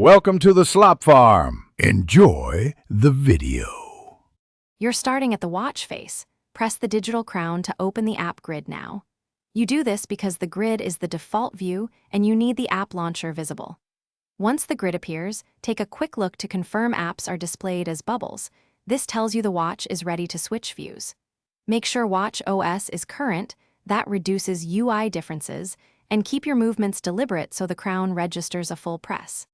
Welcome to the Slop Farm. Enjoy the video. You're starting at the watch face. Press the digital crown to open the app grid now. You do this because the grid is the default view and you need the app launcher visible. Once the grid appears, take a quick look to confirm apps are displayed as bubbles. This tells you the watch is ready to switch views. Make sure Watch OS is current, that reduces UI differences, and keep your movements deliberate so the crown registers a full press.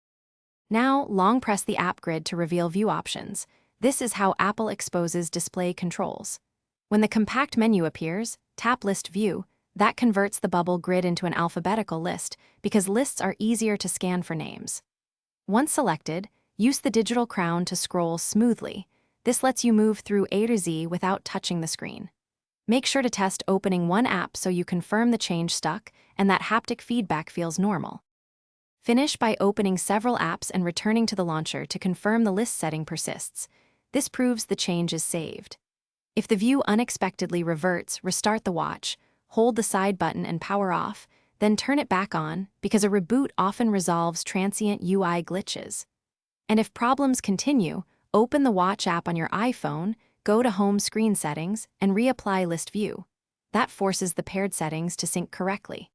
Now, long press the app grid to reveal view options. This is how Apple exposes display controls. When the compact menu appears, tap List View. That converts the bubble grid into an alphabetical list because lists are easier to scan for names. Once selected, use the digital crown to scroll smoothly. This lets you move through A to Z without touching the screen. Make sure to test opening one app so you confirm the change stuck and that haptic feedback feels normal. Finish by opening several apps and returning to the launcher to confirm the list setting persists. This proves the change is saved. If the view unexpectedly reverts, restart the watch, hold the side button and power off, then turn it back on because a reboot often resolves transient UI glitches. And if problems continue, open the watch app on your iPhone, go to Home Screen Settings, and reapply List View. That forces the paired settings to sync correctly.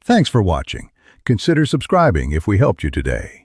Thanks for watching. Consider subscribing if we helped you today.